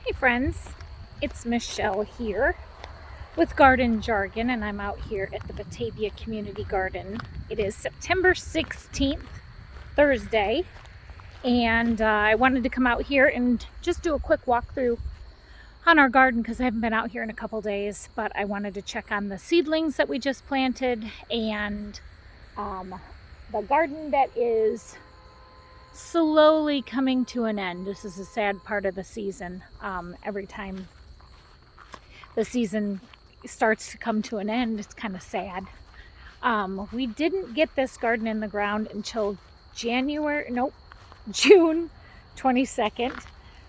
Hey friends, it's Michelle here with Garden Jargon, and I'm out here at the Batavia Community Garden. It is September 16th, Thursday, and I wanted to come out here and just do a quick walkthrough on our garden because I haven't been out here in a couple days, but I wanted to check on the seedlings that we just planted and the garden that is slowly coming to an end. This is a sad part of the season. Every time the season starts to come to an end, it's kind of sad. We didn't get this garden in the ground until June 22nd.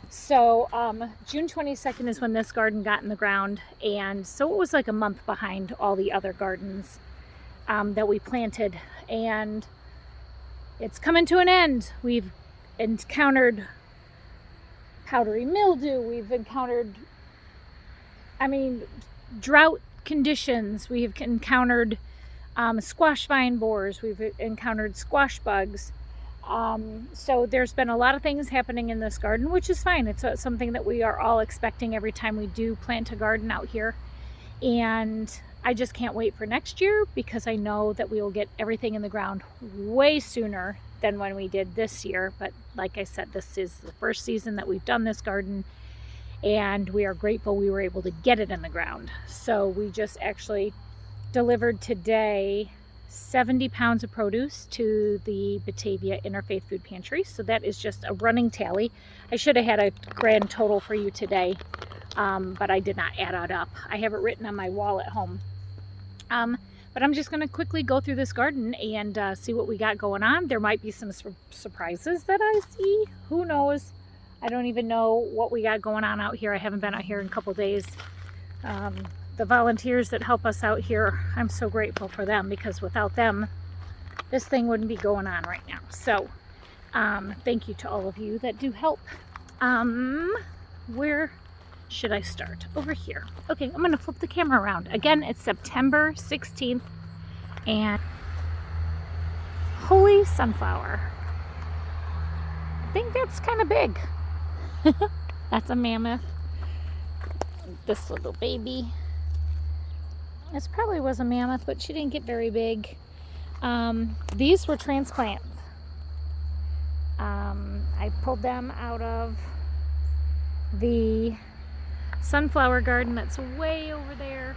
So June 22nd is when this garden got in the ground, and so it was like a month behind all the other gardens that we planted, and it's coming to an end. We've encountered powdery mildew. We've encountered, drought conditions. We've encountered squash vine borers. We've encountered squash bugs. So there's been a lot of things happening in this garden, which is fine. It's something that we are all expecting every time we do plant a garden out here. And I just can't wait for next year because I know that we will get everything in the ground way sooner than when we did this year. But like I said, this is the first season that we've done this garden, and we are grateful we were able to get it in the ground. So we just actually delivered today 70 pounds of produce to the Batavia Interfaith Food Pantry. So that is just a running tally. I should have had a grand total for you today, but I did not add it up. I have it written on my wall at home. But I'm just going to quickly go through this garden and see what we got going on. There might be some surprises that I see. Who knows? I don't even know what we got going on out here. I haven't been out here in a couple days. The volunteers that help us out here, I'm so grateful for them, because without them, this thing wouldn't be going on right now. So thank you to all of you that do help. Where should I start? Over here. Okay, I'm gonna flip the camera around. Again, it's September 16th, and holy sunflower. I think that's kind of big. That's a mammoth. This little baby. This probably was a mammoth, but she didn't get very big. These were transplants. I pulled them out of the sunflower garden that's way over there.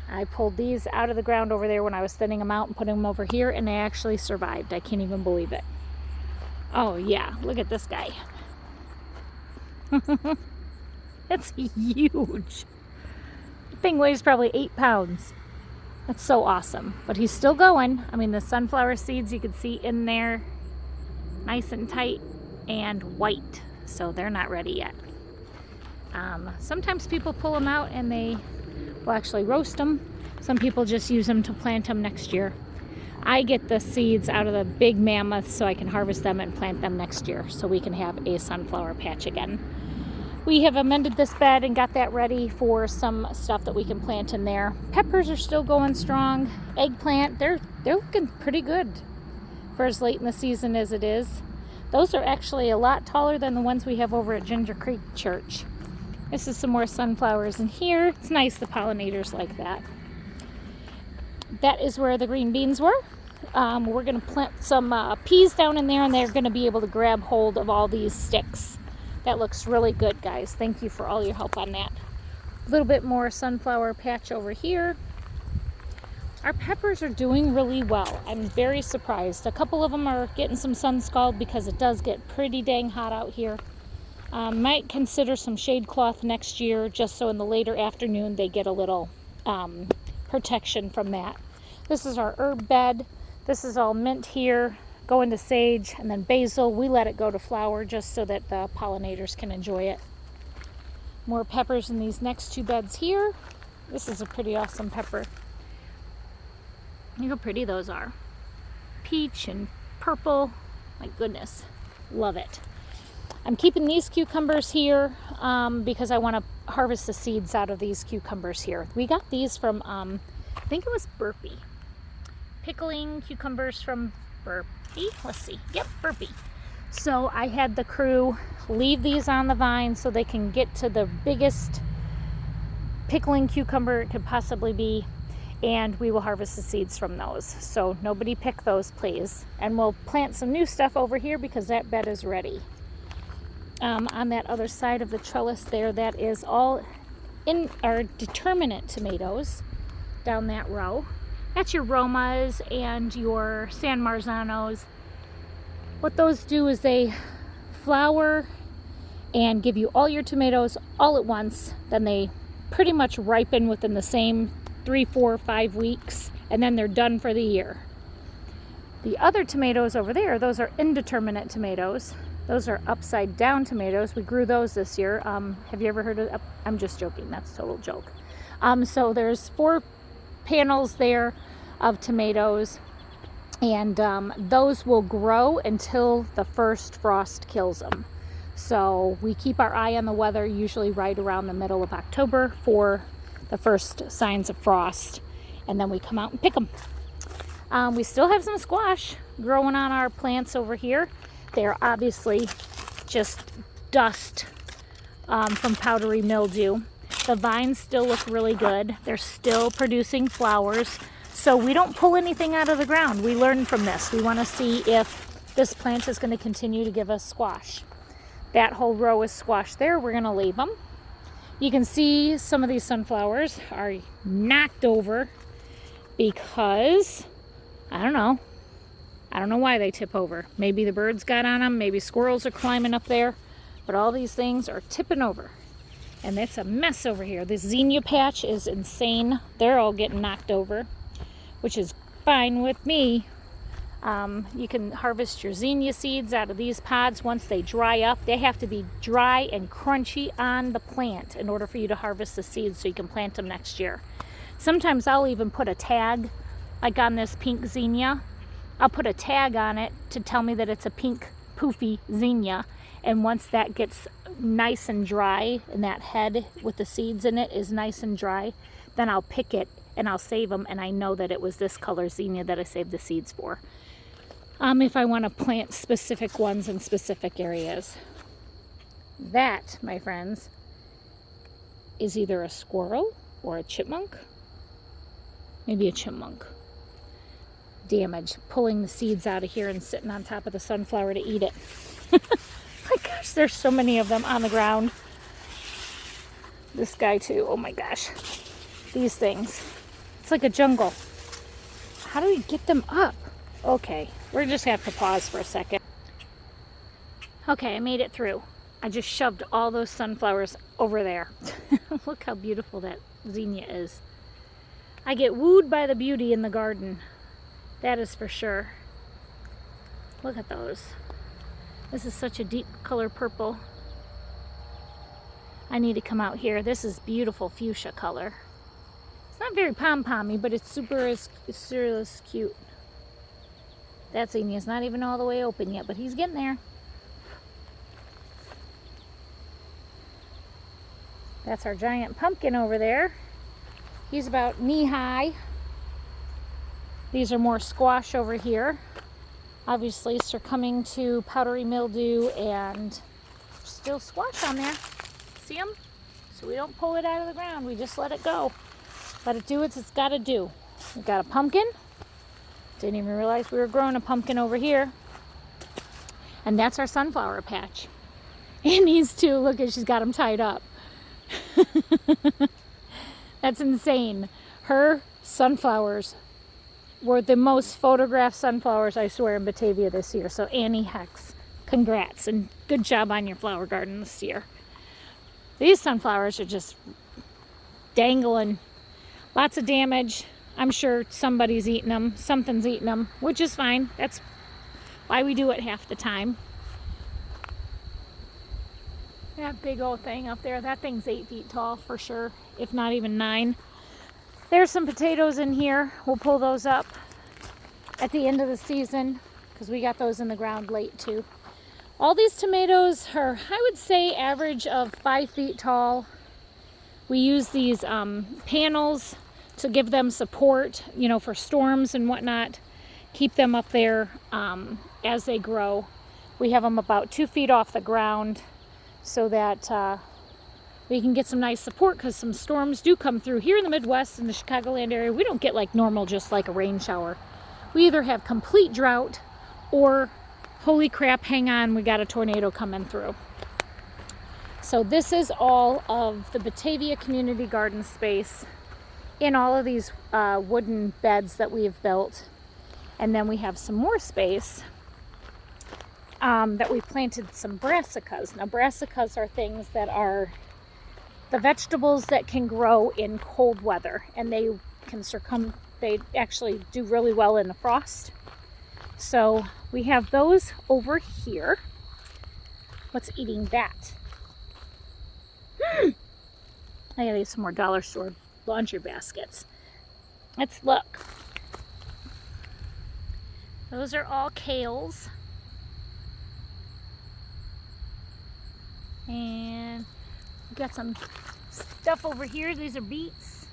I pulled these out of the ground over there when I was thinning them out and putting them over here, and they actually survived. I can't even believe it. Oh yeah, look at this guy. That's huge. The thing weighs probably 8 pounds. That's so awesome. But he's still going. The sunflower seeds you can see in there, nice and tight and white. So they're not ready yet. Sometimes people pull them out and they will actually roast them. Some people just use them to plant them next year. I get the seeds out of the big mammoths so I can harvest them and plant them next year so we can have a sunflower patch again. We have amended this bed and got that ready for some stuff that we can plant in there. Peppers are still going strong. Eggplant, they're looking pretty good for as late in the season as it is. Those are actually a lot taller than the ones we have over at Ginger Creek Church. This is some more sunflowers in here. It's nice, the pollinators like that. That is where the green beans were. We're going to plant some peas down in there, and they're going to be able to grab hold of all these sticks. That looks really good, guys. Thank you for all your help on that. A little bit more sunflower patch over here. Our peppers are doing really well. I'm very surprised. A couple of them are getting some sun scald because it does get pretty dang hot out here. Might consider some shade cloth next year, just so in the later afternoon they get a little protection from that. This is our herb bed. This is all mint here, going to sage, and then basil. We let it go to flower just so that the pollinators can enjoy it. More peppers in these next two beds here. This is a pretty awesome pepper. Look how pretty those are. Peach and purple. My goodness, love it. I'm keeping these cucumbers here because I want to harvest the seeds out of these cucumbers here. We got these from, I think it was Burpee. Pickling Cucumbers from Burpee. Let's see. Yep, Burpee. So I had the crew leave these on the vine so they can get to the biggest pickling cucumber it could possibly be, and we will harvest the seeds from those. So nobody pick those, please. And we'll plant some new stuff over here because that bed is ready. On that other side of the trellis there, that is all in our Determinate tomatoes down that row. That's your Romas and your San Marzanos. What those do is they flower and give you all your tomatoes all at once. Then they pretty much ripen within the same 3, 4, 5 weeks, and then they're done for the year. The other tomatoes over there, those are Indeterminate tomatoes. Those are upside down tomatoes. We grew those this year. Have you ever heard of? I'm just joking. That's a total joke. So there's 4 panels there of tomatoes, and those will grow until the first frost kills them. So we keep our eye on the weather, usually right around the middle of October for the first signs of frost, and then we come out and pick them. We still have some squash growing on our plants over here. They're obviously just dust from powdery mildew. The vines still look really good. They're still producing flowers. So we don't pull anything out of the ground. We learn from this. We want to see if this plant is going to continue to give us squash. That whole row is squash there. We're going to leave them. You can see some of these sunflowers are knocked over because, I don't know why they tip over. Maybe the birds got on them. Maybe squirrels are climbing up there. But all these things are tipping over. And it's a mess over here. This zinnia patch is insane. They're all getting knocked over, which is fine with me. You can harvest your zinnia seeds out of these pods once they dry up. They have to be dry and crunchy on the plant in order for you to harvest the seeds so you can plant them next year. Sometimes I'll even put a tag, like on this pink zinnia. I'll put a tag on it to tell me that it's a pink poofy zinnia. And once that gets nice and dry, and that head with the seeds in it is nice and dry, then I'll pick it and I'll save them, and I know that it was this color zinnia that I saved the seeds for. If I want to plant specific ones in specific areas. That, my friends, is either a squirrel or a chipmunk. Maybe a chipmunk. Damage, pulling the seeds out of here and sitting on top of the sunflower to eat it. My gosh, there's so many of them on the ground. This guy too, oh my gosh. These things. It's like a jungle. How do we get them up? Okay, we're just gonna have to pause for a second. Okay, I made it through. I just shoved all those sunflowers over there. Look how beautiful that zinnia is. I get wooed by the beauty in the garden. That is for sure. Look at those. This is such a deep color purple. I need to come out here. This is beautiful fuchsia color. It's not very pom-pommy, but it's super cute. That zinnia's not even all the way open yet, but he's getting there. That's our giant pumpkin over there. He's about knee-high. These are more squash over here. Obviously succumbing to powdery mildew, and still squash on there. See them? So we don't pull it out of the ground. We just let it go. Let it do what it's got to do. We've got a pumpkin. Didn't even realize we were growing a pumpkin over here. And that's our sunflower patch. And these two, look at, she's got them tied up. That's insane. Her sunflowers were the most photographed sunflowers, I swear, in Batavia this year. So Annie Hex, congrats and good job on your flower garden this year. These sunflowers are just dangling. Lots of damage. I'm sure somebody's eating them. Something's eating them, which is fine. That's why we do it half the time. That big old thing up there, that thing's 8 feet tall for sure, if not even 9. There's some potatoes in here. We'll pull those up at the end of the season because we got those in the ground late too. All these tomatoes are, I would say, average of 5 feet tall. We use these panels to give them support, you know, for storms and whatnot. Keep them up there as they grow. We have them about 2 feet off the ground so that we can get some nice support, because some storms do come through here in the Midwest, in the Chicagoland area. We don't get like normal, just like a rain shower. We either have complete drought or, holy crap, hang on, we got a tornado coming through. So this is all of the Batavia community garden space in all of these wooden beds that we've built. And then we have some more space that we planted some brassicas. Now, brassicas are things that are the vegetables that can grow in cold weather, and they actually do really well in the frost. So we have those over here. What's eating that? I gotta get some more dollar store laundry baskets. Let's look. Those are all kales. And we've got some stuff over here. These are beets.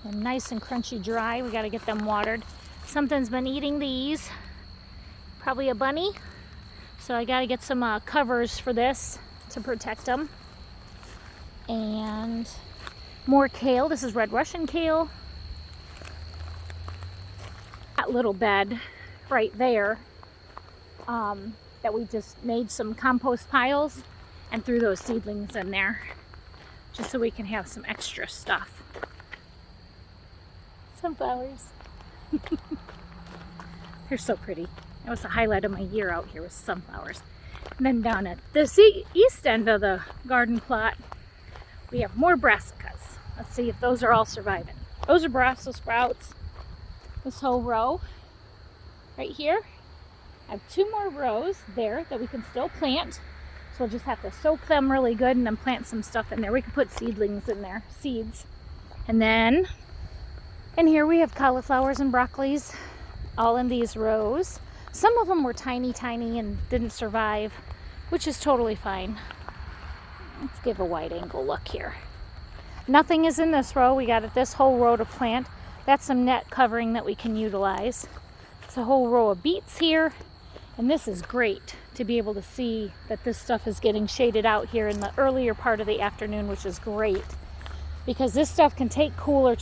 And nice and crunchy dry. We got to get them watered. Something's been eating these. Probably a bunny. So I got to get some covers for this to protect them. And more kale. This is red Russian kale. That little bed right there. That we just made some compost piles and threw those seedlings in there just so we can have some extra stuff. Sunflowers. They're so pretty. That was the highlight of my year out here, was sunflowers. And then down at this east end of the garden plot, we have more brassicas. Let's see if those are all surviving. Those are Brussels sprouts. This whole row right here. I have 2 more rows there that we can still plant. So we'll just have to soak them really good and then plant some stuff in there. We can put seedlings in there, seeds. And then in here we have cauliflowers and broccolis, all in these rows. Some of them were tiny and didn't survive, which is totally fine. Let's give a wide angle look here. Nothing is in this row. We got this whole row to plant. That's some net covering that we can utilize. It's a whole row of beets here. And this is great to be able to see that this stuff is getting shaded out here in the earlier part of the afternoon, which is great because this stuff can take cooler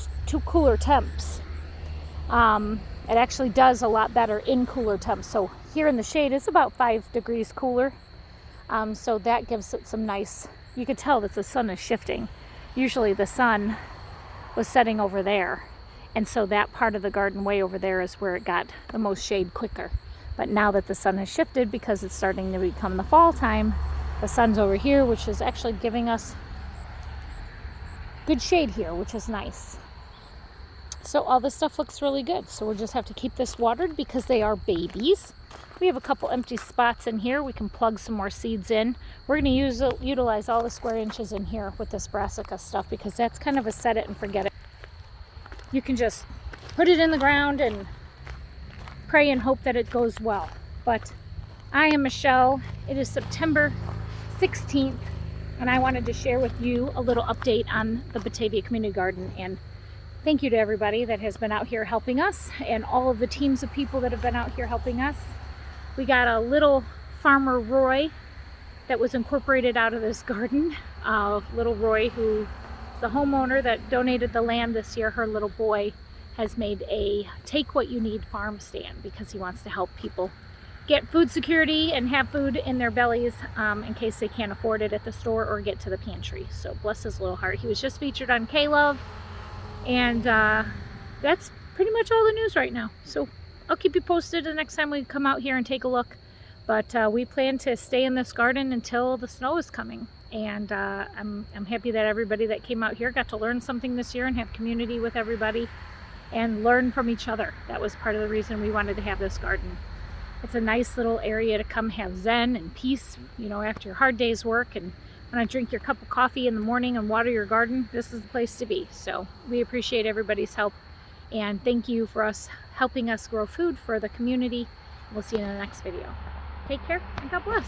temps. It actually does a lot better in cooler temps. So here in the shade, it's about 5 degrees cooler. So that gives it some nice, you could tell that the sun is shifting. Usually the sun was setting over there. And so that part of the garden way over there is where it got the most shade quicker. But now that the sun has shifted, because it's starting to become the fall time, the sun's over here, which is actually giving us good shade here, which is nice. So all this stuff looks really good. So we'll just have to keep this watered because they are babies. We have a couple empty spots in here. We can plug some more seeds in. We're going to utilize all the square inches in here with this brassica stuff because that's kind of a set it and forget it. You can just put it in the ground and pray and hope that it goes well. But I am Michelle. It is September 16th, and I wanted to share with you a little update on the Batavia Community Garden. And thank you to everybody that has been out here helping us and all of the teams of people that have been out here helping us. We got a little farmer Roy that was incorporated out of this garden. Little Roy, who is the homeowner that donated the land this year, her little boy has made a Take What You Need farm stand because he wants to help people get food security and have food in their bellies in case they can't afford it at the store or get to the pantry. So bless his little heart. He was just featured on K-Love, and that's pretty much all the news right now. So I'll keep you posted the next time we come out here and take a look. But we plan to stay in this garden until the snow is coming. And I'm happy that everybody that came out here got to learn something this year and have community with everybody and learn from each other. That was part of the reason we wanted to have this garden. It's a nice little area to come have zen and peace, you know, after your hard day's work, and want to drink your cup of coffee in the morning and water your garden. This is the place to be. So we appreciate everybody's help, and thank you for helping us grow food for the community. We'll see you in the next video. Take care and God bless.